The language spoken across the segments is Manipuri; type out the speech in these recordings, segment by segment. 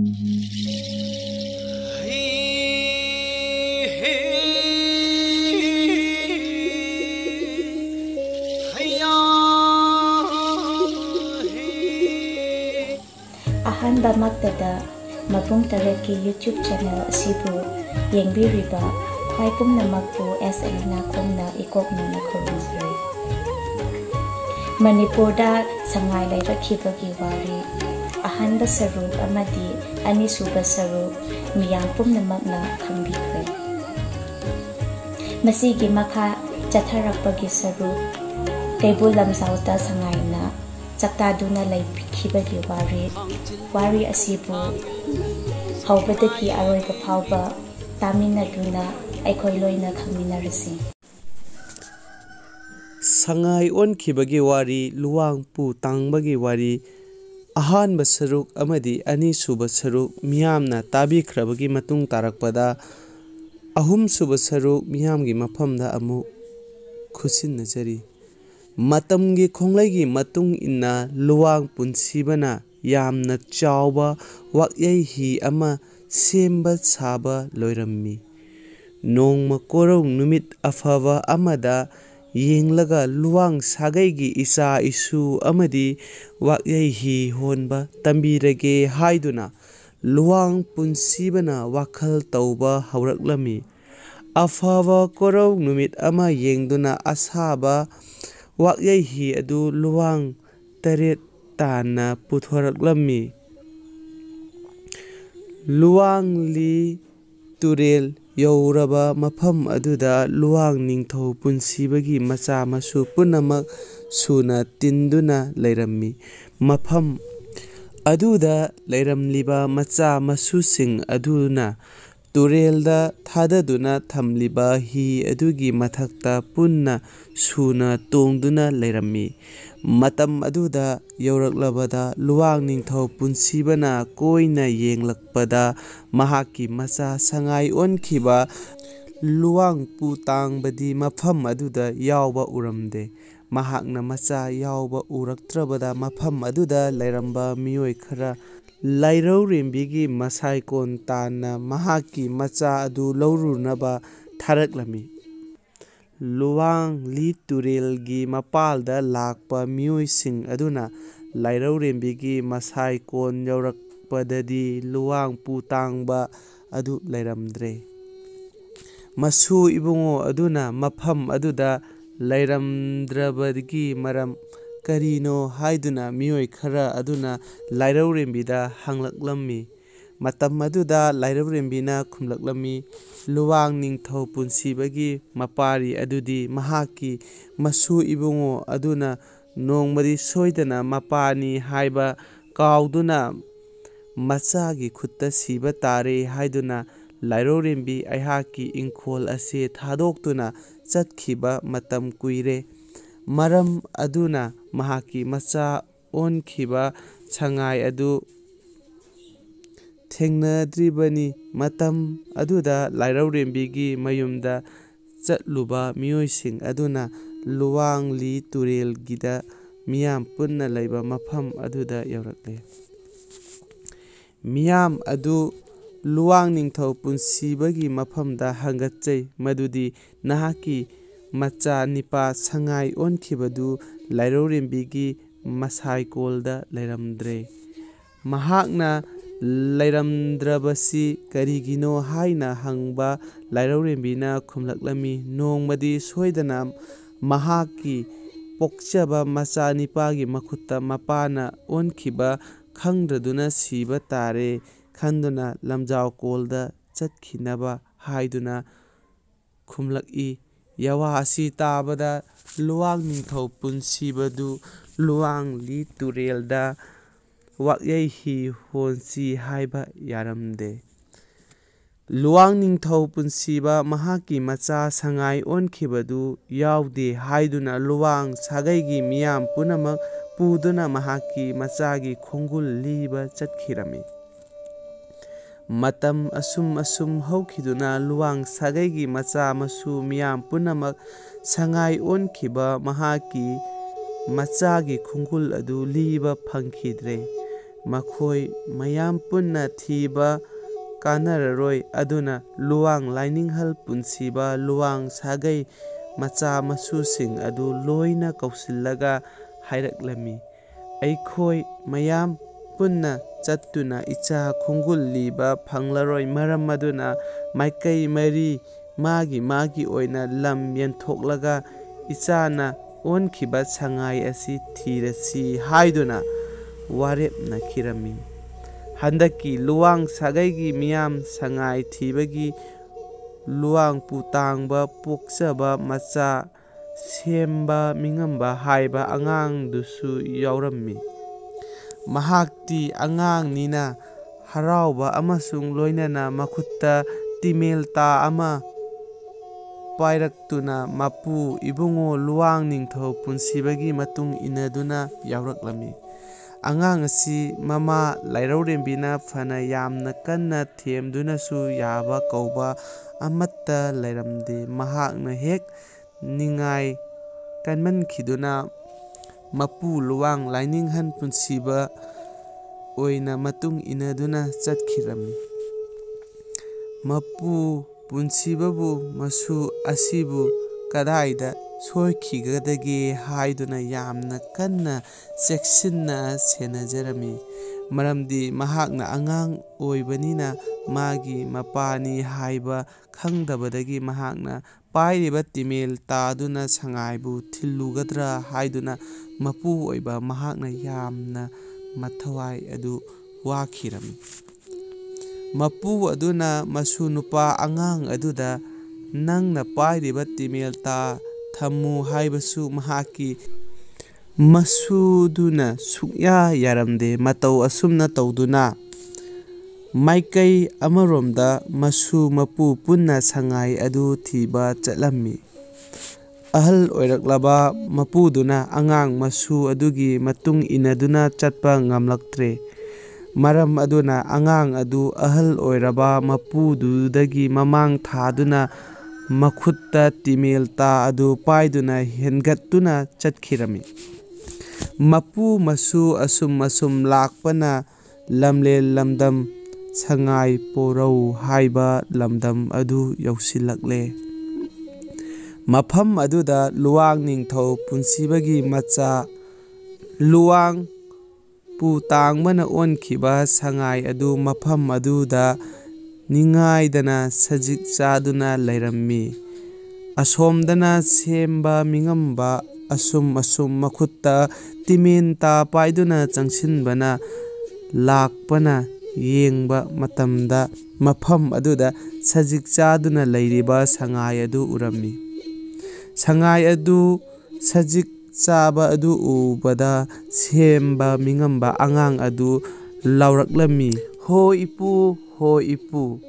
अहंबा मक्तदा मपुंग तरह की YouTube चैनल असिबु येंबिरिबा ख्वाई पुमनमकपु एस एलिना खोंगना इकोकना खुरुमजरी मणिपुरदा संगाई लैरखिबगी वारी अहंबा सरुप अमदी अनिसुबा सरुप मियाम पुमनमकना खंबिख्रे मसीगी मखा चथरकपगी सरुप कैबुल लमजाउदा संगाईना चक्तादुना लैखिबगी वारी असिबु हौबदगी अरोइबा फाउबा तामिनदुना अखोई लोइना खंमिनरसि संगाई ओनखिबगी वारी लुवांग पु तांगबगी वारी अहानबा सरुक अमदी अनिसुबा सरुक मियामना ताबिख्रबगी मतुंग तारकपदा अहुमसुबा सरुक मियामगी मफमदा अमु खुसिनजरी मतमगी खोंगलैगी मतुंग इन्ना लुवांग पुनसिबना यामना चावबा वाक्यै ही अमा सेम्बा साबा लोइरम्मी नोंगमा कोरौ नुमित अफबा अमदा येंगलगा लुवांग सागैगी इसा इसु अमदी वाक्यै ही होनबा तंबीरगे हाइदुना लुवांग पुनसिबना वाखल तौबा हौरक्लमी अफबा कोरौ नुमित अमा येंगदुना असाबा वाक्यै ही अदु लुवांग तरेत ताना पुथोरक्लमी लुवांग ली तुरेल यौरबा मफम अदुदा लुवांग निंगथौ पुनसिबगी मचा मसु पुनमक सुना तिंदुना लैरम्मी मफम अदुदा लैरमलिबा मचा मसुसिंग अदुना तुरेलदा थाददुना थमलिबा ही अदुगी मथक्ता पुन्ना सुना तोंगदुना लैरम्मी मतम अदुदा यौरक्लबदा लुवांग निंगथौ पुनसिबना कोइना येंगलक्पदा महाकी मचा संगाई ओनखिबा लुवांग पु तांगबदी मफम अदुदा यावबा उरमदे महाकना मचा यावबा उरक्त्रबदा मफम अदुदा लैरम्बा मियोय खरा लाइरौ रेंबिगी मसाइकोन ताना महाकी मचा अदु लौरुनबा थारक्लमी लुवांग ली तुरेलगी मपालदा लाकपा मियोयसिंग अदुना लाइरौ रेंबिगी मसाइकोन यौरक्पददी लुवांग पु तांगबा अदु लैरमद्रे मसु इबुंगो अदुना मफम अदुदा लैरमद्रबदगी मरम करीनो हाइदुना मियोय खरा अदुना लाइरौ रेंबिदा हंगलक्लम्मी मतम अदुदा लाइरौ रेंबिना खुमलक्लम्मी लुवांग निंगथौ पुनसिबगी मपारी अदुदी महाकी मसु इबुंगो अदुना नोंगमदी सोइदना मपानी हाइबा काउदुना मचागी खुत्ता सिबा तारे हाइदुना लाइरौ रेंबी अहाकी इंखोल असे थादोक्तुना चतखिबा मतम कुइरे मरम अदुना महाकी मचा ओनखिबा संगाई अदु थेंगनद्रिबनी मतम अदुदा लाइरौ रेंबिगी मयुमदा चतलुबा मियोयसिंग अदुना लुवांग ली तुरेलगिदा मियाम पुन्ना लैबा मफम अदुदा यौरक्ले मियाम अदु लुवांग निंगथौ पुनसिबगी मफमदा हंगतचै मदुदी नहाकी मचा निपा संगाई ओनखिबदु लाइरौ रेंबिगी मसाइकोलदा लैरमद्रे महाकना लैरमद्रबसी करिगिनो हाइना हंगबा लाइरौ रेंबिना खुमलक्लमी नोंगमदी सोइदना महाकी पोक्चबा मचा निपागी मखुत्ता मपाना ओनखिबा खंद्रदुना सिबा तारे खंदुना लमजाव कोलदा चतखिनबा हाइदुना खुमलक्ई यवा असी ताबदा लुवांग निंगथौ पुनसिबदु लुवांग ली तुरेलदा वाक्यै ही होनसी हाइबा यारमदे लुवांग निंगथौ पुनसिबा महाकी मचा संगाई ओनखिबदु यावदे हाइदुना लुवांग सागैगी मियाम पुनमक पुदुना महाकी मचागी खोंगुल लीबा चतखिरमी मतम असुम हौखिदुना लुवांग सागैगी मचा मसु मियाम पुनमक संगाई ओनखिबा महाकी मचागी खुंगुल अदु लीबा फंखिद्रे ꯃꯈꯣꯏ ꯃꯌꯥꯝ ꯄꯨꯟꯅ ꯊꯤꯕ ꯀꯥꯟꯅꯔꯔꯣꯏ ꯑꯗꯨꯅ ꯂꯨꯋꯥꯡ ꯂꯥꯏꯅꯤꯡꯍꯜ ꯄꯨꯟꯁꯤꯕ ꯂꯨꯋꯥꯡ ꯁꯥꯒꯩ ꯃꯆꯥ ꯃꯁꯨꯁꯤꯡ ꯑꯗꯨ ꯂꯣꯏꯅ ꯀꯧꯁꯤꯜꯂꯒ ꯍꯥꯏꯔꯛꯂꯝꯃꯤ, ꯑꯩꯈꯣꯏ ꯃꯌꯥꯝ ꯄꯨꯟꯅ ꯆꯠꯇꯨꯅ ꯏꯆꯥ ꯈꯣꯡꯒꯨꯜ ꯂꯤꯕ ꯐꯪꯂꯔꯣꯏ, ꯃꯔꯝ ꯑꯗꯨꯅ ꯃꯥꯏꯀꯩ ꯃꯔꯤ ꯃꯥꯒꯤ ꯑꯣꯏꯅ ꯂꯝ ꯌꯦꯟꯊꯣꯛꯂꯒ ꯏꯆꯥꯅ ꯑꯣꯟꯈꯤꯕ ꯁꯉꯥꯏ ꯑꯁꯤ ꯊꯤꯔꯁꯤ ꯍꯥꯏꯗꯨꯅ ꯋꯥꯔꯦꯞꯅꯈꯤꯔꯝꯃꯤ꯫ ꯍꯟꯗꯛꯀꯤ ꯂꯨꯋꯥꯡ ꯁꯥꯒꯩꯒꯤ ꯃꯤꯌꯥꯝ ꯁꯉꯥꯏ ꯊꯤꯕꯒꯤ ꯂꯨꯋꯥꯡ ꯄꯨꯇꯥꯡꯕ ꯄꯣꯛꯆꯕ ꯃꯆꯥ ꯁꯦꯝꯕ ꯃꯤꯉꯝꯕ ꯍꯥꯏꯕ ꯑꯉꯥꯡꯗꯨꯁꯨ ꯌꯥꯎꯔꯝꯃꯤ꯫ ꯃꯍꯥꯛꯇꯤ ꯑꯉꯥꯡꯅꯤꯅ ꯍꯔꯥꯎꯕ ꯑꯃꯁꯨꯡ ꯂꯣꯏꯅꯅ ꯃꯈꯨꯠꯇ ꯇꯤꯃꯦꯜꯇꯥ ꯑꯃ ꯄꯥꯏꯔꯛꯇꯨꯅ ꯃꯄꯨ ꯏꯕꯨꯡꯉꯣ ꯂꯨꯋꯥꯡ ꯅꯤꯡꯊꯧ ꯄꯨꯟꯁꯤꯕꯒꯤ ꯃꯇꯨꯡ ꯏꯟꯅꯗꯨꯅ ꯌꯥꯎꯔꯛꯂꯝꯃꯤ꯫ ꯑꯉꯥꯡ ꯑꯁꯤ ꯃꯃꯥ ꯂꯥꯏꯔꯧꯔꯦꯝꯕꯤꯅ ꯐꯅ ꯌꯥꯝꯅ ꯀꯟꯅ ꯊꯦꯝꯗꯨꯅꯁꯨ ꯌꯥꯕ ꯀꯧꯕ ꯑꯃꯠꯇ ꯂꯩꯔꯝꯗꯦ꯫ ꯃꯍꯥꯛꯅ ꯍꯦꯛ ꯅꯤꯡꯉꯥꯏ ꯀꯟꯃꯟꯈꯤꯗꯨꯅ ꯃꯄꯨ ꯂꯨꯋꯥꯡ ꯂꯥꯏꯅꯤꯡꯍꯜ ꯄꯨꯟꯁꯤꯕ ꯑꯣꯏꯅ ꯃꯇꯨꯡ ꯏꯟꯅꯗꯨꯅ ꯆꯠꯈꯤꯔꯝꯃꯤ꯫ ꯃꯄꯨ ꯄꯨꯟꯁꯤꯕꯕꯨ ꯃꯁꯨ ꯑꯁꯤꯕꯨ ꯀꯗꯥꯏꯗ ꯁꯣꯏꯈꯤꯒꯗꯒꯦ ꯍꯥꯏꯗꯨꯅ ꯌꯥꯝꯅ ꯀꯟꯅ ꯆꯦꯛꯁꯤꯟꯅ ꯁꯦꯟꯅꯖꯔꯝꯃꯤ꯫ ꯃꯔꯝꯗꯤ ꯃꯍꯥꯛꯅ ꯑꯉꯥꯡ ꯑꯣꯏꯕꯅꯤꯅ ꯃꯥꯒꯤ ꯃꯄꯥꯅꯤ ꯍꯥꯏꯕ ꯈꯪꯗꯕꯗꯒꯤ ꯃꯍꯥꯛꯅ ꯄꯥꯏꯔꯤꯕ ꯇꯤꯃꯦꯜꯇꯥꯗꯨꯅ ꯁꯉꯥꯏꯕꯨ ꯊꯤꯜꯂꯨꯒꯗ꯭ꯔꯥ ꯍꯥꯏꯗꯨꯅ ꯃꯄꯨ ꯑꯣꯏꯕ ꯃꯍꯥꯛꯅ ꯌꯥꯝꯅ ꯃꯊꯋꯥꯏ ꯑꯗꯨ ꯋꯥꯈꯤꯔꯝꯃꯤ꯫ ꯃꯄꯨ ꯑꯗꯨꯅ ꯃꯁꯨ ꯅꯨꯄꯥ ꯑꯉꯥꯡ ꯑꯗꯨꯗ ꯅꯪꯅ ꯄꯥꯏꯔꯤꯕ ꯇꯤꯃꯦꯜꯇꯥ ꯊꯝꯃꯨ ꯍꯥꯏꯕꯁꯨ ꯃꯍꯥꯛꯀꯤ ꯃꯁꯨꯗꯨꯅ ꯁꯨꯛꯌꯥ ꯌꯥꯔꯝꯗꯦ꯫ ꯃꯇꯧ ꯑꯁꯨꯝꯅ ꯇꯧꯗꯨꯅ ꯃꯥꯏꯀꯩ ꯑꯃꯔꯣꯝꯗ ꯃꯁꯨ ꯃꯄꯨ ꯄꯨꯟꯅ ꯁꯉꯥꯏ ꯑꯗꯨ ꯊꯤꯕ ꯆꯠꯂꯝꯃꯤ꯫ ꯑꯍꯜ ꯑꯣꯏꯔꯛꯂꯕ ꯃꯄꯨꯗꯨꯅ ꯑꯉꯥꯡ ꯃꯁꯨ ꯑꯗꯨꯒꯤ ꯃꯇꯨꯡ ꯏꯟꯅꯗꯨꯅ ꯆꯠꯄ ꯉꯝꯂꯛꯇ꯭ꯔꯦ꯫ ꯃꯔꯝ ꯑꯗꯨꯅ ꯑꯉꯥꯡ ꯑꯗꯨ ꯑꯍꯜ ꯑꯣꯏꯔꯕ ꯃꯄꯨꯗꯨꯗꯒꯤ ꯃꯃꯥꯡ ꯊꯥꯗꯨꯅ ꯃꯈꯨꯠꯇ ꯇꯤꯃꯦꯜꯇꯥ ꯑꯗꯨ ꯄꯥꯏꯗꯨꯅ ꯍꯦꯟꯒꯠꯇꯨꯅ ꯆꯠꯈꯤꯔꯝꯃꯤ꯫ ꯃꯄꯨ ꯃꯁꯨ ꯑꯁꯨꯝ ꯂꯥꯛꯄꯅ ꯂꯝꯂꯦꯟ ꯂꯝꯗꯝ ꯁꯉꯥꯏ ꯄꯣꯔꯧ ꯍꯥꯏꯕ ꯂꯝꯗꯝ ꯑꯗꯨ ꯌꯧꯁꯤꯜꯂꯛꯂꯦ꯫ ꯃꯐꯝ ꯑꯗꯨꯗ ꯂꯨꯋꯥꯡ ꯅꯤꯡꯊꯧ ꯄꯨꯟꯁꯤꯕꯒꯤ ꯃꯆꯥ ꯂꯨꯋꯥꯡ ꯄꯨꯇꯥꯡꯕꯅ ꯑꯣꯟꯈꯤꯕ ꯁꯉꯥꯏ ꯑꯗꯨ ꯃꯐꯝ ꯑꯗꯨꯗ ꯅꯤꯡꯉꯥꯏꯗꯅ ꯁꯖꯤꯛ ꯆꯥꯗꯨꯅ ꯂꯩꯔꯝꯃꯤ꯫ ꯑꯁꯣꯝꯗꯅ ꯁꯦꯝꯕ ꯃꯤꯉꯝꯕ ꯑꯁꯨꯝ ꯃꯈꯨꯠꯇ ꯇꯤꯃꯦꯜꯇꯥ ꯄꯥꯏꯗꯨꯅ ꯆꯪꯁꯤꯟꯕꯅ ꯂꯥꯛꯄꯅ ꯌꯦꯡꯕ ꯃꯇꯝꯗ ꯃꯐꯝ ꯑꯗꯨꯗ ꯁꯖꯤꯛ ꯆꯥꯗꯨꯅ ꯂꯩꯔꯤꯕ ꯁꯉꯥꯏ ꯑꯗꯨ ꯎꯔꯝꯃꯤ꯫ ꯁꯉꯥꯏ ꯑꯗꯨ ꯁꯖꯤꯛ ꯆꯥꯕ ꯑꯗꯨ ꯎꯕꯗ ꯁꯦꯝꯕ ꯃꯤꯉꯝꯕ ꯑꯉꯥꯡ ꯑꯗꯨ ꯂꯥꯎꯔꯛꯂꯝꯃꯤ, ꯍꯣ ꯏꯄꯨ, ꯍꯣ ꯏꯄꯨ,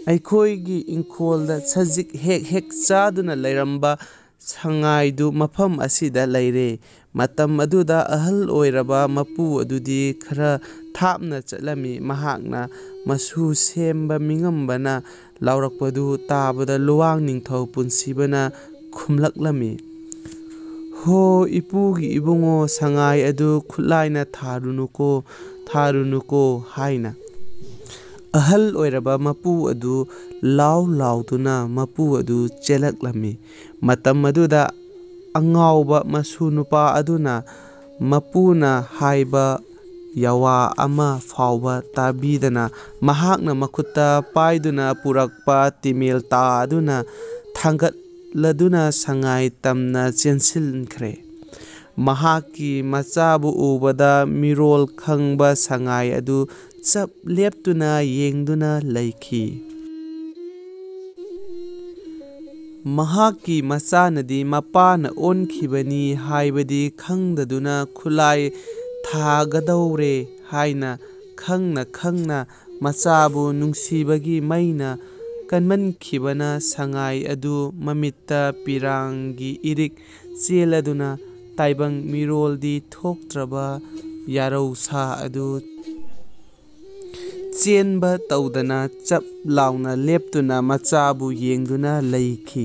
ꯑꯩꯈꯣꯏꯒꯤ ꯏꯪꯈꯣꯜꯗ ꯁꯖꯤꯛ ꯍꯦꯛ ꯆꯥꯗꯨꯅ ꯂꯩꯔꯝꯕ ꯁꯉꯥꯏꯗꯨ ꯃꯐꯝ ꯑꯁꯤꯗ ꯂꯩꯔꯦ꯫ ꯃꯇꯝ ꯑꯗꯨꯗ ꯑꯍꯜ ꯑꯣꯏꯔꯕ ꯃꯄꯨ ꯑꯗꯨꯗꯤ ꯈꯔ ꯊꯥꯞꯅ ꯆꯠꯂꯝꯃꯤ꯫ ꯃꯍꯥꯛꯅ ꯃꯁꯨ ꯁꯦꯝꯕ ꯃꯤꯉꯝꯕꯅ ꯂꯥꯎꯔꯛꯄꯗꯨ ꯇꯥꯕꯗ ꯂꯨꯋꯥꯡ ꯅꯤꯡꯊꯧ ꯄꯨꯟꯁꯤꯕꯅ ꯈꯨꯝꯂꯛꯂꯝꯃꯤ, ꯍꯣ ꯏꯄꯨꯒꯤ ꯏꯕꯨꯡꯉꯣ, ꯁꯉꯥꯏ ꯑꯗꯨ ꯈꯨꯠꯂꯥꯏꯅ ꯊꯥꯔꯨꯅꯨꯀꯣ ꯍꯥꯏꯅ꯫ ꯑꯍꯜ ꯑꯣꯏꯔꯕ ꯃꯄꯨ ꯑꯗꯨ ꯂꯥꯎꯗꯨꯅ ꯃꯄꯨ ꯑꯗꯨ ꯆꯦꯜꯂꯛꯂꯝꯃꯤ꯫ ꯃꯇꯝ ꯑꯗꯨꯗ ꯑꯉꯥꯎꯕ ꯃꯁꯨ ꯅꯨꯄꯥ ꯑꯗꯨꯅ ꯃꯄꯨꯅ ꯍꯥꯏꯕ ꯌꯥꯋꯥ ꯑꯃ ꯐꯥꯎꯕ ꯇꯥꯕꯤꯗꯅ ꯃꯍꯥꯛꯅ ꯃꯈꯨꯠꯇ ꯄꯥꯏꯗꯨꯅ ꯄꯨꯔꯛꯄ ꯇꯤꯃꯦꯜꯇꯥ ꯑꯗꯨꯅ ꯊꯥꯡꯒꯠꯂꯗꯨꯅ ꯁꯉꯥꯏ ꯇꯝꯅ ꯆꯦꯟꯁꯤꯟꯈ꯭ꯔꯦ꯫ ꯃꯍꯥꯛꯀꯤ ꯃꯆꯥꯕꯨ ꯎꯕꯗ ꯃꯤꯔꯣꯜ ꯈꯪꯕ ꯁꯉꯥꯏ ꯑꯗꯨ ꯆꯞ ꯂꯦꯞꯇꯨꯅ ꯌꯦꯡꯗꯨꯅ ꯂꯩꯈꯤ꯫ ꯃꯍꯥꯛꯀꯤ ꯃꯆꯥꯅꯗꯤ ꯃꯄꯥꯅ ꯑꯣꯟꯈꯤꯕꯅꯤ ꯍꯥꯏꯕꯗꯤ ꯈꯪꯗꯗꯨꯅ ꯈꯨꯠꯂꯥꯏ ꯊꯥꯒꯗꯧꯔꯦ ꯍꯥꯏꯅ ꯈꯪꯅ ꯃꯆꯥꯕꯨ ꯅꯨꯡꯁꯤꯕꯒꯤ ꯃꯩꯅ ꯀꯟꯃꯟꯈꯤꯕꯅ ꯁꯉꯥꯏ ꯑꯗꯨ ꯃꯃꯤꯠꯇ ꯄꯤꯔꯥꯡꯒꯤ ꯏꯔꯤꯛ ꯆꯦꯜꯂꯗꯨꯅ ꯇꯥꯏꯕꯪ ꯃꯤꯔꯣꯜꯗꯤ ꯊꯣꯛꯇ꯭ꯔꯕ ꯌꯥꯔꯧ ꯁꯥ ꯑꯗꯨ ꯆꯦꯟꯕ ꯇꯧꯗꯅ ꯆꯞ ꯂꯥꯎꯅ ꯂꯦꯞꯇꯨꯅ ꯃꯆꯥꯕꯨ ꯌꯦꯡꯗꯨꯅ ꯂꯩꯈꯤ꯫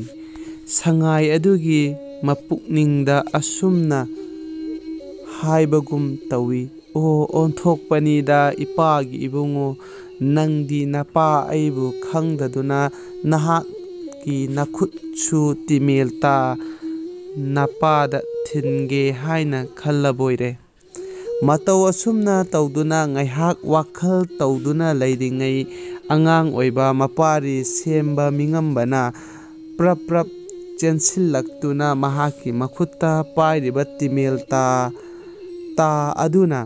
ꯁꯉꯥꯏ ꯑꯗꯨꯒꯤ ꯃꯄꯨꯛꯅꯤꯡꯗ ꯑꯁꯨꯝꯅ ꯍꯥꯏꯕꯒꯨꯝ ꯇꯧꯏ, ꯑꯣ ꯑꯣꯟꯊꯣꯛꯄꯅꯤꯗ ꯏꯄꯥꯒꯤ ꯏꯕꯨꯡꯉꯣ, ꯅꯪꯗꯤ ꯅꯄꯥ ꯑꯩꯕꯨ ꯈꯪꯗꯗꯨꯅ ꯅꯍꯥꯛꯀꯤ ꯅꯈꯨꯠꯁꯨ ꯇꯤꯃꯦꯜ ꯇꯥ ꯅꯄꯥꯗ ꯊꯤꯟꯒꯦ ꯍꯥꯏꯅ ꯈꯜꯂꯕꯣꯏꯔꯦ꯫ ꯃꯇꯧ ꯑꯁꯨꯝꯅ ꯇꯧꯗꯨꯅ ꯉꯥꯏꯍꯥꯛ ꯋꯥꯈꯜ ꯇꯧꯗꯨꯅ ꯂꯩꯔꯤꯉꯩ ꯑꯉꯥꯡ ꯑꯣꯏꯕ ꯃꯄꯥꯔꯤ ꯁꯦꯝꯕ ꯃꯤꯉꯝꯕꯅ ꯄ꯭ꯔꯞ ꯄ꯭ꯔꯞ ꯆꯦꯟꯁꯤꯜꯂꯛꯇꯨꯅ ꯃꯍꯥꯛꯀꯤ ꯃꯈꯨꯠꯇ ꯄꯥꯏꯔꯤꯕ ꯇꯤꯃꯦꯜ ꯇꯥ ꯑꯗꯨꯅ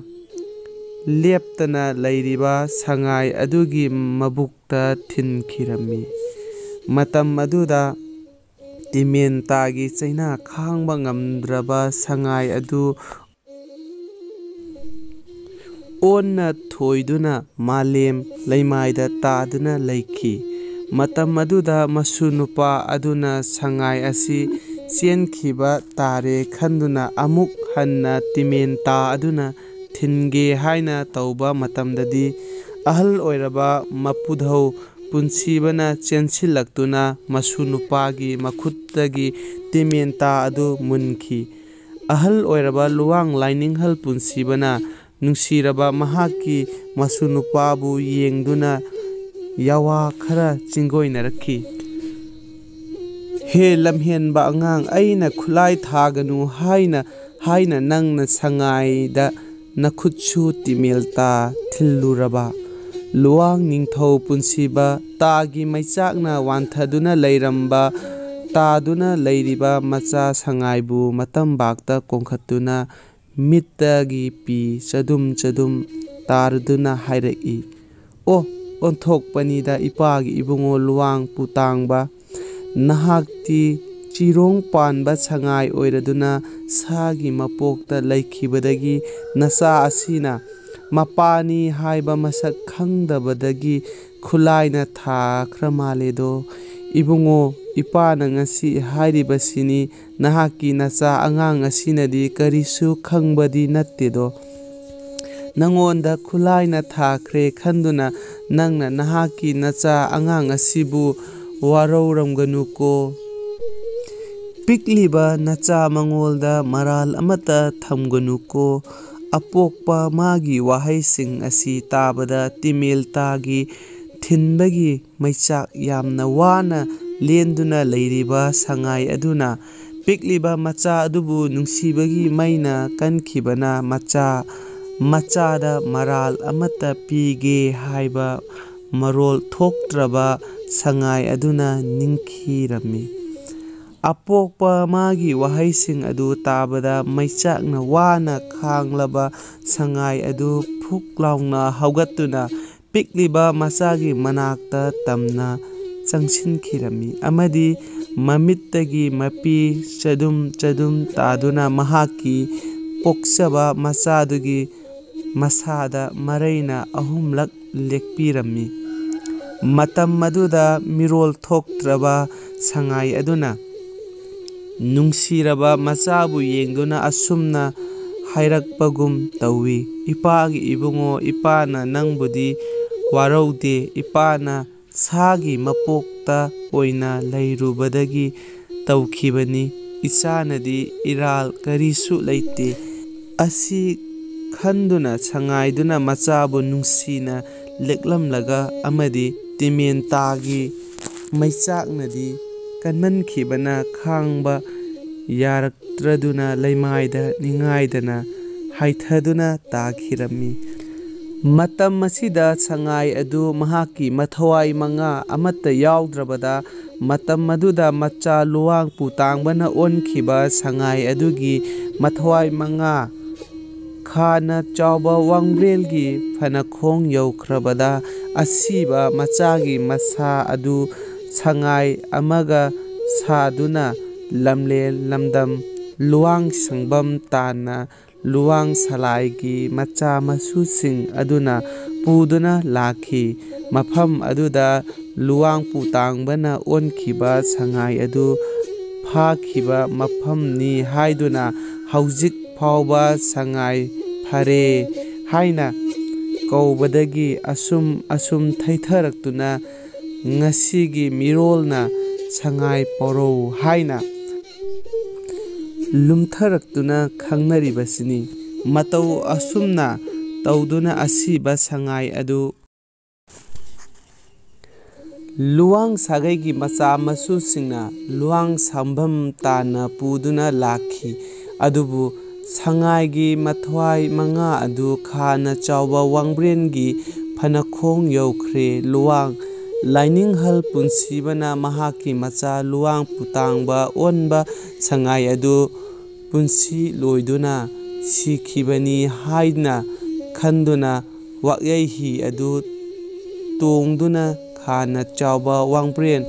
ꯂꯦꯞꯇꯅ ꯂꯩꯔꯤꯕ ꯁꯉꯥꯏ ꯑꯗꯨꯒꯤ ꯃꯕꯨꯛꯇ ꯊꯤꯟꯈꯤꯔꯝꯃꯤ꯫ ꯃꯇꯝ ꯑꯗꯨꯗ ꯇꯤꯃꯦꯜ ꯇꯥꯒꯤ ꯆꯩꯅꯥ ꯈꯥꯡꯕ ꯉꯝꯗ꯭ꯔꯕ ꯁꯉꯥꯏ ꯑꯗꯨ ꯑꯣꯟꯅ ꯊꯣꯏꯗꯨꯅ ꯃꯥꯂꯦꯝ ꯂꯩꯃꯥꯏꯗ ꯇꯥꯗꯨꯅ ꯂꯩꯈꯤ꯫ ꯃꯇꯝ ꯑꯗꯨꯗ ꯃꯁꯨ ꯅꯨꯄꯥ ꯑꯗꯨꯅ ꯁꯉꯥꯏ ꯑꯁꯤ ꯆꯦꯟꯈꯤꯕ ꯇꯥꯔꯦ ꯈꯟꯗꯨꯅ ꯑꯃꯨꯛ ꯍꯟꯅ ꯇꯤꯃꯦꯜ ꯇꯥ ꯑꯗꯨꯅ ꯊꯤꯟꯒꯦ ꯍꯥꯏꯅ ꯇꯧꯕ ꯃꯇꯝꯗꯗꯤ ꯑꯍꯜ ꯑꯣꯏꯔꯕ ꯃꯄꯨꯗꯧ ꯄꯨꯟꯁꯤꯕꯅ ꯆꯦꯟꯁꯤꯜꯂꯛꯇꯨꯅ ꯃꯁꯨ ꯅꯨꯄꯥꯒꯤ ꯃꯈꯨꯠꯇꯒꯤ ꯇꯤꯃꯦꯜ ꯇꯥ ꯑꯗꯨ ꯃꯨꯟꯈꯤ꯫ ꯑꯍꯜ ꯑꯣꯏꯔꯕ ꯂꯨꯋꯥꯡ ꯂꯥꯏꯅꯤꯡꯊꯧ ꯄꯨꯟꯁꯤꯕꯅ ꯅꯨꯡꯁꯤꯔꯕ ꯃꯍꯥꯛꯀꯤ ꯃꯁꯨ ꯅꯨꯄꯥꯕꯨ ꯌꯦꯡꯗꯨꯅ ꯌꯥꯋꯥ ꯈꯔ ꯆꯤꯡꯒꯣꯏꯅꯔꯛꯈꯤ꯫ ꯍꯦ ꯂꯝꯍꯦꯟꯕ ꯑꯉꯥꯡ, ꯑꯩꯅ ꯈꯨꯠꯂꯥꯏ ꯊꯥꯒꯅꯨ ꯍꯥꯏꯅ ꯅꯪꯅ ꯁꯉꯥꯏꯗ ꯅꯈꯨꯠꯁꯨ ꯇꯤꯃꯦꯜ ꯇꯥ ꯊꯤꯜꯂꯨꯔꯕ? ꯂꯨꯋꯥꯡ ꯅꯤꯡꯊꯧ ꯄꯨꯟꯁꯤꯕ ꯇꯥꯒꯤ ꯃꯩꯆꯥꯛꯅ ꯋꯥꯟꯊꯗꯨꯅ ꯇꯥꯗꯨꯅ ꯂꯩꯔꯤꯕ ꯃꯆꯥ ꯁꯉꯥꯏꯕꯨ ꯃꯇꯝꯕꯥꯛꯇ ꯀꯣꯟꯈꯠꯇꯨꯅ ꯃꯤꯠꯇꯒꯤ ꯄꯤ ꯆꯗꯨꯝ ꯆꯗꯨꯝ ꯇꯥꯔꯗꯨꯅ ꯍꯥꯏꯔꯛꯏ, ꯑꯣ ꯑꯣꯟꯊꯣꯛꯄꯅꯤꯗ ꯏꯄꯥꯒꯤ ꯏꯕꯨꯡꯉꯣ ꯂꯨꯋꯥꯡ ꯄꯨꯇꯥꯡꯕ, ꯅꯍꯥꯛꯇꯤ ꯆꯤꯔꯣꯡ ꯄꯥꯟꯕ ꯁꯉꯥꯏ ꯑꯣꯏꯔꯗꯨꯅ ꯁꯥꯒꯤ ꯃꯄꯣꯛꯇ ꯂꯩꯈꯤꯕꯗꯒꯤ ꯅꯆꯥ ꯑꯁꯤꯅ ꯃꯄꯥꯅꯤ ꯍꯥꯏꯕ ꯃꯁꯛ ꯈꯪꯗꯕꯗꯒꯤ ꯈꯨꯠꯂꯥꯏꯅ ꯊꯥꯈ꯭ꯔ ꯃꯥꯜꯂꯦꯗꯣ꯫ ꯏꯕꯨꯡꯉꯣ, ꯏꯄꯥꯅ ꯉꯁꯤ ꯍꯥꯏꯔꯤꯕꯁꯤꯅꯤ, ꯅꯍꯥꯛꯀꯤ ꯅꯆꯥ ꯑꯉꯥꯡ ꯑꯁꯤꯅꯗꯤ ꯀꯔꯤꯁꯨ ꯈꯪꯕꯗꯤ ꯅꯠꯇꯦꯗꯣ꯫ ꯅꯉꯣꯟꯗ ꯈꯨꯠꯂꯥꯏꯅ ꯊꯥꯈ꯭ꯔꯦ ꯈꯟꯗꯨꯅ ꯅꯪꯅ ꯅꯍꯥꯛꯀꯤ ꯅꯆꯥ ꯑꯉꯥꯡ ꯑꯁꯤꯕꯨ ꯋꯥꯔꯧꯔꯝꯒꯅꯨꯀꯣ꯫ ꯄꯤꯛꯂꯤꯕ ꯅꯆꯥ ꯃꯉꯣꯜꯗ ꯃꯔꯥꯜ ꯑꯃꯠꯇ ꯊꯝꯒꯅꯨꯀꯣ꯫ ꯑꯄꯣꯛꯄ ꯃꯥꯒꯤ ꯋꯥꯍꯩꯁꯤꯡ ꯑꯁꯤ ꯇꯥꯕꯗ ꯇꯤꯃꯦꯜ ꯇꯥꯒꯤ ꯊꯤꯟꯕꯒꯤ ꯃꯩꯆꯥꯛ ꯌꯥꯝꯅ ꯋꯥꯅ ꯂꯦꯟꯗꯨꯅ ꯂꯩꯔꯤꯕ ꯁꯉꯥꯏ ꯑꯗꯨꯅ ꯄꯤꯛꯂꯤꯕ ꯃꯆꯥ ꯑꯗꯨꯕꯨ ꯅꯨꯡꯁꯤꯕꯒꯤ ꯃꯩꯅ ꯀꯟꯈꯤꯕꯅ ꯃꯆꯥꯗ ꯃꯔꯥꯜ ꯑꯃꯠꯇ ꯄꯤꯒꯦ ꯍꯥꯏꯕ ꯃꯔꯣꯜ ꯊꯣꯛꯇ꯭ꯔꯕ ꯁꯉꯥꯏ ꯑꯗꯨꯅ ꯅꯤꯡꯈꯤꯔꯝꯃꯤ꯫ ꯑꯄꯣꯛꯄ ꯃꯥꯒꯤ ꯋꯥꯍꯩꯁꯤꯡ ꯑꯗꯨ ꯇꯥꯕꯗ ꯃꯩꯆꯥꯛꯅ ꯋꯥꯅ ꯈꯥꯡꯂꯕ ꯁꯉꯥꯏ ꯑꯗꯨ ꯐꯨꯛ ꯂꯥꯎꯅ ꯍꯧꯒꯠꯇꯨꯅ ꯄꯤꯛꯂꯤꯕ ꯃꯆꯥꯒꯤ ꯃꯅꯥꯛꯇ ꯇꯝꯅ ꯆꯪꯁꯤꯟꯈꯤꯔꯝꯃꯤ ꯑꯃꯗꯤ ꯃꯃꯤꯠꯇꯒꯤ ꯃꯄꯤ ꯆꯗꯨꯝ ꯆꯗꯨꯝ ꯇꯥꯗꯨꯅ ꯃꯍꯥꯛꯀꯤ ꯄꯣꯛꯆꯕ ꯃꯆꯥꯗꯨꯒꯤ ꯃꯁꯥꯗ ꯃꯔꯩꯅ 3ꯂꯛ ꯂꯦꯛꯄꯤꯔꯝꯃꯤ꯫ ꯃꯇꯝ ꯑꯗꯨꯗ ꯃꯤꯔꯣꯜ ꯊꯣꯛꯇ꯭ꯔꯕ ꯁꯉꯥꯏ ꯑꯗꯨꯅ ꯅꯨꯡꯁꯤꯔꯕ ꯃꯆꯥꯕꯨ ꯌꯦꯡꯗꯨꯅ ꯑꯁꯨꯝꯅ ꯍꯥꯏꯔꯛꯄꯒꯨꯝ ꯇꯧꯏ, ꯏꯄꯥꯒꯤ ꯏꯕꯨꯡꯉꯣ, ꯏꯄꯥꯅ ꯅꯪꯕꯨꯗꯤ ꯋꯥꯔꯧꯗꯦ꯫ ꯏꯄꯥꯅ ꯁꯥꯒꯤ ꯃꯄꯣꯛꯇ ꯑꯣꯏꯅ ꯂꯩꯔꯨꯕꯗꯒꯤ ꯇꯧꯈꯤꯕꯅꯤ꯫ ꯏꯆꯥꯅꯗꯤ ꯏꯔꯥꯜ ꯀꯔꯤꯁꯨ ꯂꯩꯇꯦ꯫ ꯑꯁꯤ ꯈꯟꯗꯨꯅ ꯁꯉꯥꯏꯗꯨꯅ ꯃꯆꯥꯕꯨ ꯅꯨꯡꯁꯤꯅ ꯂꯦꯛꯂꯝꯂꯒ ꯑꯃꯗꯤ ꯇꯤꯃꯦꯜ ꯇꯥꯒꯤ ꯃꯩꯆꯥꯛꯅꯗꯤ ꯀꯟꯃꯟꯈꯤꯕꯅ ꯈꯥꯡꯕ ꯌꯥꯔꯛꯇ꯭ꯔꯗꯨꯅ ꯂꯩꯃꯥꯏꯗ ꯅꯤꯡꯉꯥꯏꯗꯅ ꯍꯥꯏꯊꯗꯨꯅ ꯇꯥꯈꯤꯔꯝꯃꯤ꯫ ꯃꯇꯝ ꯑꯁꯤꯗ ꯁꯉꯥꯏ ꯑꯗꯨ ꯃꯍꯥꯛꯀꯤ ꯃꯊꯋꯥꯏ ꯃꯉꯥ ꯑꯃꯠꯇ ꯌꯥꯎꯗ꯭ꯔꯕꯗ ꯃꯇꯝ ꯑꯗꯨꯗ ꯃꯆꯥ ꯂꯨꯋꯥꯡ ꯄꯨꯇꯥꯡꯕꯅ ꯑꯣꯟꯈꯤꯕ ꯁꯉꯥꯏ ꯑꯗꯨꯒꯤ ꯃꯊꯋꯥꯏ ꯃꯉꯥ ꯈꯥꯅ ꯆꯥꯎꯕ ꯋꯥꯡꯕ꯭ꯔꯦꯜꯒꯤ ꯐꯅꯈꯣꯡ ꯌꯧꯈ꯭ꯔꯕꯗ ꯑꯁꯤꯕ ꯃꯆꯥꯒꯤ ꯃꯁꯥ ꯑꯗꯨ ꯁꯉꯥꯏ ꯑꯃꯒ ꯁꯥꯗꯨꯅ ꯂꯝꯂꯦꯟ ꯂꯝꯗꯝ ꯂꯨꯋꯥꯡ ꯁꯪꯕꯝ ꯇꯥꯟꯅ ꯂꯨꯋꯥꯡ ꯁꯂꯥꯏꯒꯤ ꯃꯆꯥ ꯃꯁꯨꯁꯤꯡ ꯑꯗꯨꯅ ꯄꯨꯗꯨꯅ ꯂꯥꯛꯈꯤ꯫ ꯃꯐꯝ ꯑꯗꯨꯗ ꯂꯨꯋꯥꯡ ꯄꯨꯇꯥꯡꯕꯅ ꯑꯣꯟꯈꯤꯕ ꯁꯉꯥꯏ ꯑꯗꯨ ꯐꯥꯈꯤꯕ ꯃꯐꯝꯅꯤ ꯍꯥꯏꯗꯨꯅ ꯍꯧꯖꯤꯛ ꯐꯥꯎꯕ ꯁꯉꯥꯏ ꯐꯔꯦ ꯍꯥꯏꯅ ꯀꯧꯕꯗꯒꯤ ꯑꯁꯨꯝ ꯊꯩꯊꯔꯛꯇꯨꯅ ꯉꯁꯤꯒꯤ ꯃꯤꯔꯣꯜꯅ ꯁꯉꯥꯏ ꯄꯣꯔꯧ ꯍꯥꯏꯅ ꯂꯨꯝꯊꯔꯛꯇꯨꯅ ꯈꯪꯅꯔꯤꯕꯁꯤꯅꯤ꯫ ꯃꯇꯧ ꯑꯁꯨꯝꯅ ꯇꯧꯗꯨꯅ ꯑꯁꯤꯕ ꯁꯉꯥꯏ ꯑꯗꯨ ꯂꯨꯋꯥꯡ ꯁꯥꯒꯩꯒꯤ ꯃꯆꯥ ꯃꯁꯨꯁꯤꯡꯅ ꯂꯨꯋꯥꯡ ꯁꯝꯕꯝ ꯇꯥꯟꯅ ꯄꯨꯗꯨꯅ ꯂꯥꯛꯈꯤ꯫ ꯑꯗꯨꯕꯨ ꯁꯉꯥꯏꯒꯤ ꯃꯊ꯭ꯋꯥꯏ ꯃꯉꯥ ꯑꯗꯨ ꯈꯥꯅ ꯆꯥꯎꯕ ꯋꯥꯡꯕ꯭ꯔꯦꯟꯒꯤ ꯐꯅꯈꯣꯡ ꯌꯧꯈ꯭ꯔꯦ꯫ ꯂꯨꯋꯥꯡ ꯂꯥꯏꯅꯤꯡꯍꯜ ꯄꯨꯟꯁꯤꯕꯅ ꯃꯍꯥꯛꯀꯤ ꯃꯆꯥ ꯂꯨꯋꯥꯡ ꯄꯨꯇꯥꯡꯕ ꯑꯣꯟꯕ ꯁꯉꯥꯏ ꯑꯗꯨ ꯄꯨꯟꯁꯤ ꯂꯣꯏꯗꯨꯅ ꯁꯤꯈꯤꯕꯅꯤ ꯍꯥꯏꯅ ꯈꯟꯗꯨꯅ ꯋꯥꯛꯌꯩ ꯍꯤ ꯑꯗꯨ ꯇꯣꯡꯗꯨꯅ ꯈꯥꯅ ꯆꯥꯎꯕ ꯋꯥꯡꯕ꯭ꯔꯦꯟ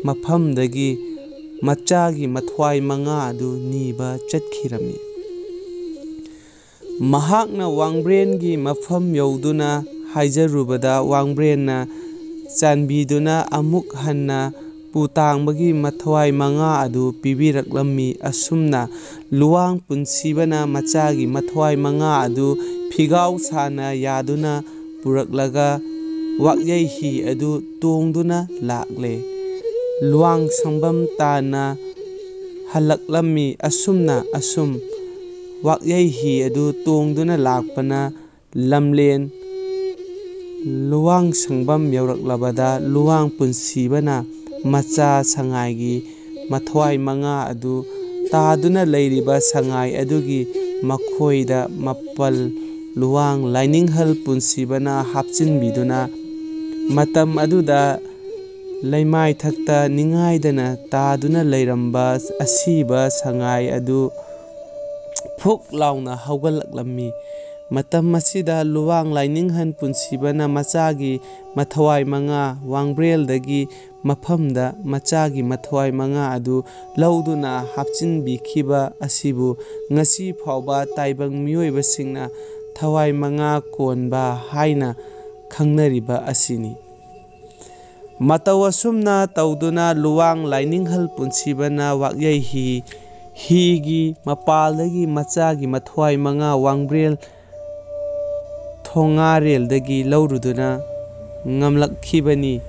ꯃꯐꯝꯗꯒꯤ ꯃꯆꯥꯒꯤ ꯃꯊ꯭ꯋꯥꯏ ꯃꯉꯥ ꯑꯗꯨ ꯅꯤꯕ ꯆꯠꯈꯤꯔꯝꯃꯤ꯫ ꯃꯍꯥꯛꯅ ꯋꯥꯡꯕ꯭ꯔꯦꯟꯒꯤ ꯃꯐꯝ ꯌꯧꯗꯨꯅ ꯍꯥꯏꯖꯔꯨꯕꯗ ꯋꯥꯡꯕ꯭ꯔꯦꯟꯅ ꯆꯥꯟꯕꯤꯗꯨꯅ ꯑꯃꯨꯛ ꯍꯟꯅ ꯄꯨꯇꯥꯡꯕꯒꯤ ꯃꯊ꯭ꯋꯥꯏ ꯃꯉꯥ ꯑꯗꯨ ꯄꯤꯕꯤꯔꯛꯂꯝꯃꯤ꯫ ꯑꯁꯨꯝꯅ ꯂꯨꯋꯥꯡ ꯄꯨꯟꯁꯤꯕꯅ ꯃꯆꯥꯒꯤ ꯃꯊ꯭ꯋꯥꯏ ꯃꯉꯥ ꯑꯗꯨ ꯐꯤꯒꯥꯎ ꯁꯥꯅ ꯌꯥꯗꯨꯅ ꯄꯨꯔꯛꯂꯒ ꯋꯥꯛꯌꯩ ꯍꯤ ꯑꯗꯨ ꯇꯣꯡꯗꯨꯅ ꯂꯥꯛꯂꯦ꯫ ꯂꯨꯋꯥꯡ ꯁꯝꯕꯝ ꯇꯥꯟꯅ ꯍꯜꯂꯛꯂꯝꯃꯤ꯫ ꯑꯁꯨꯝ ꯋꯥꯛꯌꯩ ꯍꯤ ꯑꯗꯨ ꯇꯣꯡꯗꯨꯅ ꯂꯥꯛꯄꯅ ꯂꯝꯂꯦꯟ ꯂꯨꯋꯥꯡ ꯁꯝꯕꯝ ꯌꯧꯔꯛꯂꯕꯗ ꯂꯨꯋꯥꯡ ꯄꯨꯟꯁꯤꯕꯅ ꯃꯆꯥ ꯁꯉꯥꯏꯒꯤ ꯃꯊ꯭ꯋꯥꯏ ꯃꯉꯥ ꯑꯗꯨ ꯇꯥꯗꯨꯅ ꯂꯩꯔꯤꯕ ꯁꯉꯥꯏ ꯑꯗꯨꯒꯤ ꯃꯈꯣꯏꯗ ꯃꯄꯜ ꯂꯨꯋꯥꯡ ꯂꯥꯏꯅꯤꯡꯍꯜ ꯄꯨꯟꯁꯤꯕꯅ ꯍꯥꯞꯆꯤꯟꯕꯤꯗꯨꯅ ꯃꯇꯝ ꯑꯗꯨꯗ ꯂꯩꯃꯥꯏꯊꯛꯇ ꯅꯤꯡꯉꯥꯏꯗꯅ ꯇꯥꯗꯨꯅ ꯂꯩꯔꯝꯕ ꯑꯁꯤꯕ ꯁꯉꯥꯏ ꯑꯗꯨ ꯐꯨꯛ ꯂꯥꯎꯅ ꯍꯧꯒꯠꯂꯛꯂꯝꯃꯤ꯫ ꯃꯇꯝ ꯑꯁꯤꯗ ꯂꯨꯋꯥꯡ ꯂꯥꯏꯅꯤꯡꯍꯜ ꯄꯨꯟꯁꯤꯕꯅ ꯃꯆꯥꯒꯤ ꯃꯊ꯭ꯋꯥꯏ ꯃꯉꯥ ꯋꯥꯡꯕ꯭ꯔꯦꯜꯗꯒꯤ ꯃꯐꯝꯗ ꯃꯆꯥꯒꯤ ꯃꯊ꯭ꯋꯥꯏ ꯃꯉꯥ ꯑꯗꯨ ꯂꯧꯗꯨꯅ ꯍꯥꯞꯆꯤꯟꯕꯤꯈꯤꯕ ꯑꯁꯤꯕꯨ ꯉꯁꯤ ꯐꯥꯎꯕ ꯇꯥꯏꯕꯪ ꯃꯤꯑꯣꯏꯕꯁꯤꯡꯅ ꯊꯋꯥꯏ ꯃꯉꯥ ꯀꯣꯟꯕ ꯍꯥꯏꯅ ꯈꯪꯅꯔꯤꯕ ꯑꯁꯤꯅꯤ꯫ ꯃꯇꯧ ꯑꯁꯨꯝꯅ ꯇꯧꯗꯨꯅ ꯂꯨꯋꯥꯡ ꯂꯥꯏꯅꯤꯡꯍꯜ ꯄꯨꯟꯁꯤꯕꯅ ꯋꯥꯛꯌꯩ ꯍꯤꯒꯤ ꯃꯄꯥꯜꯗꯒꯤ ꯃꯆꯥꯒꯤ ꯃꯊ꯭ꯋꯥꯏ ꯃꯉꯥ ꯋꯥꯡꯕ꯭ꯔꯦꯜ ꯊꯣꯉꯥꯔꯦꯜꯗꯒꯤ ꯂꯧꯔꯨꯗꯨꯅ ꯉꯝꯂꯛꯈꯤꯕꯅꯤ꯫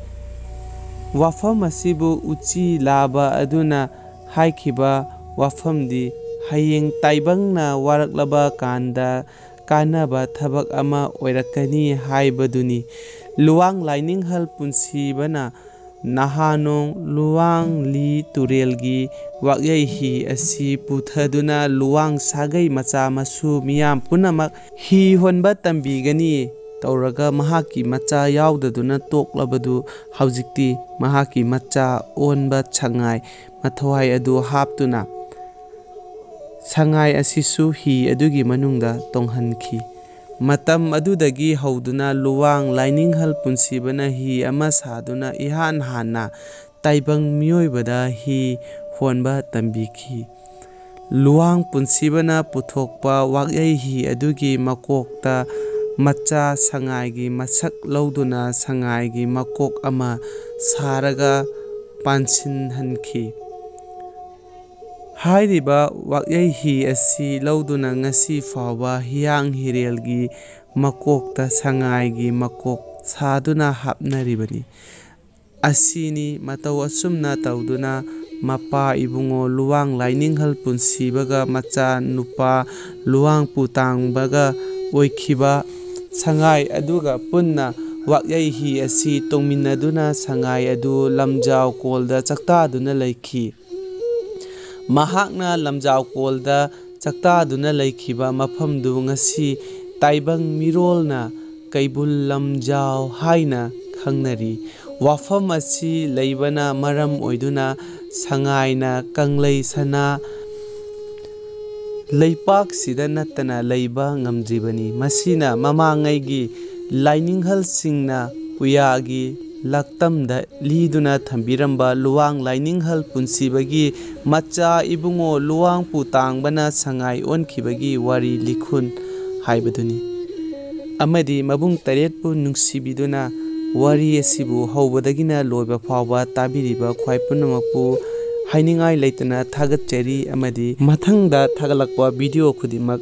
ꯋꯥꯐꯝ ꯑꯁꯤꯕꯨ ꯎꯆꯤ ꯂꯥꯕ ꯑꯗꯨꯅ ꯍꯥꯏꯈꯤꯕ ꯋꯥꯐꯝꯗꯤ ꯍꯌꯦꯡ ꯇꯥꯏꯕꯪꯅ ꯋꯥꯔꯛꯂꯕ ꯀꯥꯟꯗ ꯀꯥꯟꯅꯕ ꯊꯕꯛ ꯑꯃ ꯑꯣꯏꯔꯛꯀꯅꯤ ꯍꯥꯏꯕꯗꯨꯅꯤ꯫ ꯂꯨꯋꯥꯡ ꯂꯥꯏꯅꯤꯡꯍꯜ ꯄꯨꯟꯁꯤꯕꯅ ꯅꯍꯥꯅꯣꯡ ꯂꯨꯋꯥꯡꯂꯤ ꯇꯨꯔꯦꯜꯒꯤ ꯋꯥꯛꯌꯩ ꯍꯤ ꯑꯁꯤ ꯄꯨꯊꯗꯨꯅ ꯂꯨꯋꯥꯡ ꯁꯥꯒꯩ ꯃꯆꯥ ꯃꯁꯨ ꯃꯤꯌꯥꯝ ꯄꯨꯝꯅꯃꯛ ꯍꯤ ꯍꯣꯟꯕ ꯇꯝꯕꯤꯒꯅꯤ ꯇꯧꯔꯒ ꯃꯍꯥꯛꯀꯤ ꯃꯆꯥ ꯌꯥꯎꯗꯗꯨꯅ ꯇꯣꯛꯂꯕꯗꯨ ꯍꯧꯖꯤꯛꯇꯤ ꯃꯍꯥꯛꯀꯤ ꯃꯆꯥ ꯑꯣꯟꯕ ꯁꯉꯥꯏ ꯃꯊ꯭ꯋꯥꯏ ꯑꯗꯨ ꯍꯥꯞꯇꯨꯅ ꯁꯉꯥꯏ ꯑꯁꯤꯁꯨ ꯍꯤ ꯑꯗꯨꯒꯤ ꯃꯅꯨꯡꯗ ꯇꯣꯡꯍꯟꯈꯤ꯫ ꯃꯇꯝ ꯑꯗꯨꯗꯒꯤ ꯍꯧꯗꯨꯅ ꯂꯨꯋꯥꯡ ꯂꯥꯏꯅꯤꯡꯍꯜ ꯄꯨꯟꯁꯤꯕꯅ ꯍꯤ ꯑꯃ ꯁꯥꯗꯨꯅ ꯏꯍꯥꯟ ꯍꯥꯟꯅ ꯇꯥꯏꯕꯪ ꯃꯤꯑꯣꯏꯕꯗ ꯍꯤ ꯍꯣꯟꯕ ꯇꯝꯕꯤꯈꯤ꯫ ꯂꯨꯋꯥꯡ ꯄꯨꯟꯁꯤꯕꯅ ꯄꯨꯊꯣꯛꯄ ꯋꯥꯛꯌꯩ ꯍꯤ ꯑꯗꯨꯒꯤ ꯃꯀꯣꯛꯇ ꯃꯆꯥ ꯁꯉꯥꯏꯒꯤ ꯃꯁꯛ ꯂꯧꯗꯨꯅ ꯁꯉꯥꯏꯒꯤ ꯃꯀꯣꯛ ꯑꯃ ꯁꯥꯔꯒ ꯄꯥꯟꯁꯤꯟꯍꯟꯈꯤ꯫ ꯍꯥꯏꯔꯤꯕ ꯋꯥꯛꯌꯩ ꯍꯤ ꯑꯁꯤ ꯂꯧꯗꯨꯅ ꯉꯁꯤ ꯐꯥꯎꯕ ꯍꯤꯌꯥꯡ ꯍꯤꯔꯦꯜꯒꯤ ꯃꯀꯣꯛꯇ ꯁꯉꯥꯏꯒꯤ ꯃꯀꯣꯛ ꯁꯥꯗꯨꯅ ꯍꯥꯞꯅꯔꯤꯕꯅꯤ꯫ ꯑꯁꯤꯅꯤ ꯃꯇꯧ ꯑꯁꯨꯝꯅ ꯇꯧꯗꯨꯅ ꯃꯄꯥ ꯏꯕꯨꯡꯉꯣ ꯂꯨꯋꯥꯡ ꯂꯥꯏꯅꯤꯡꯍꯜ ꯄꯨꯟꯁꯤꯕꯒ ꯃꯆꯥ ꯅꯨꯄꯥ ꯂꯨꯋꯥꯡ ꯄꯨꯇꯥꯡꯕꯒ ꯑꯣꯏꯈꯤꯕ ꯁꯉꯥꯏ ꯑꯗꯨꯒ ꯄꯨꯟꯅ ꯋꯥꯛꯌꯩ ꯍꯤ ꯑꯁꯤ ꯇꯣꯡꯃꯤꯟꯅꯗꯨꯅ ꯁꯉꯥꯏ ꯑꯗꯨ ꯂꯝꯖꯥꯎ ꯀꯣꯜꯗ ꯆꯥꯛꯇꯥꯗꯨꯅ ꯂꯩꯈꯤ꯫ ꯃꯍꯥꯛꯅ ꯂꯝꯖꯥꯎ ꯀꯣꯜꯗ ꯆꯥꯛꯇꯥꯗꯨꯅ ꯂꯩꯈꯤꯕ ꯃꯐꯝꯗꯨ ꯉꯁꯤ ꯇꯥꯏꯕꯪ ꯃꯤꯔꯣꯜꯅ ꯀꯩꯕꯨꯜ ꯂꯝꯖꯥꯎ ꯍꯥꯏꯅ ꯈꯪꯅꯔꯤ꯫ ꯋꯥꯐꯝ ꯑꯁꯤ ꯂꯩꯕꯅ ꯃꯔꯝ ꯑꯣꯏꯗꯨꯅ ꯁꯉꯥꯏꯅ ꯀꯪꯂꯩ ꯁꯅꯥ ꯂꯩꯄꯥꯛꯁꯤꯗ ꯅꯠꯇꯅ ꯂꯩꯕ ꯉꯝꯗ꯭ꯔꯤꯕꯅꯤ꯫ ꯃꯁꯤꯅ ꯃꯃꯥꯡꯉꯩꯒꯤ ꯂꯥꯏꯅꯤꯡꯍꯜꯁꯤꯡꯅ ꯄꯨꯌꯥꯒꯤ ꯂꯛꯇꯝꯗ ꯂꯤꯗꯨꯅ ꯊꯝꯕꯤꯔꯝꯕ ꯂꯨꯋꯥꯡ ꯂꯥꯏꯅꯤꯡꯍꯜ ꯄꯨꯟꯁꯤꯕꯒꯤ ꯃꯆꯥ ꯏꯕꯨꯡꯉꯣ ꯂꯨꯋꯥꯡ ꯄꯨꯇꯥꯡꯕꯅ ꯁꯉꯥꯏ ꯑꯣꯟꯈꯤꯕꯒꯤ ꯋꯥꯔꯤ ꯂꯤꯈꯨꯟ ꯍꯥꯏꯕꯗꯨꯅꯤ꯫ ꯑꯃꯗꯤ ꯃꯕꯨꯡ ꯇꯔꯦꯠꯄꯨ ꯅꯨꯡꯁꯤꯕꯤꯗꯨꯅ ꯋꯥꯔꯤ ꯑꯁꯤꯕꯨ ꯍꯧꯕꯗꯒꯤꯅ ꯂꯣꯏꯕ ꯐꯥꯎꯕ ꯇꯥꯕꯤꯔꯤꯕ ꯈ꯭ꯋꯥꯏ ꯄꯨꯝꯅꯃꯛꯄꯨ ꯍꯥꯏꯅꯤꯡꯉꯥꯏ ꯂꯩꯇꯅ ꯊꯥꯒꯠꯆꯔꯤ ꯑꯃꯗꯤ ꯃꯊꯪꯗ ꯊꯥꯒꯠꯂꯛꯄ ꯚꯤꯗꯤꯑꯣ ꯈꯨꯗꯤꯡꯃꯛ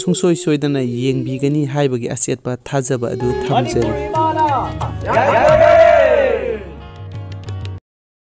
ꯁꯨꯡꯁꯣꯏ ꯁꯣꯏꯗꯅ ꯌꯦꯡꯕꯤꯒꯅꯤ ꯍꯥꯏꯕꯒꯤ ꯑꯆꯦꯠꯄ ꯊꯥꯖꯕ ꯑꯗꯨ ꯊꯝꯖꯔꯤ꯫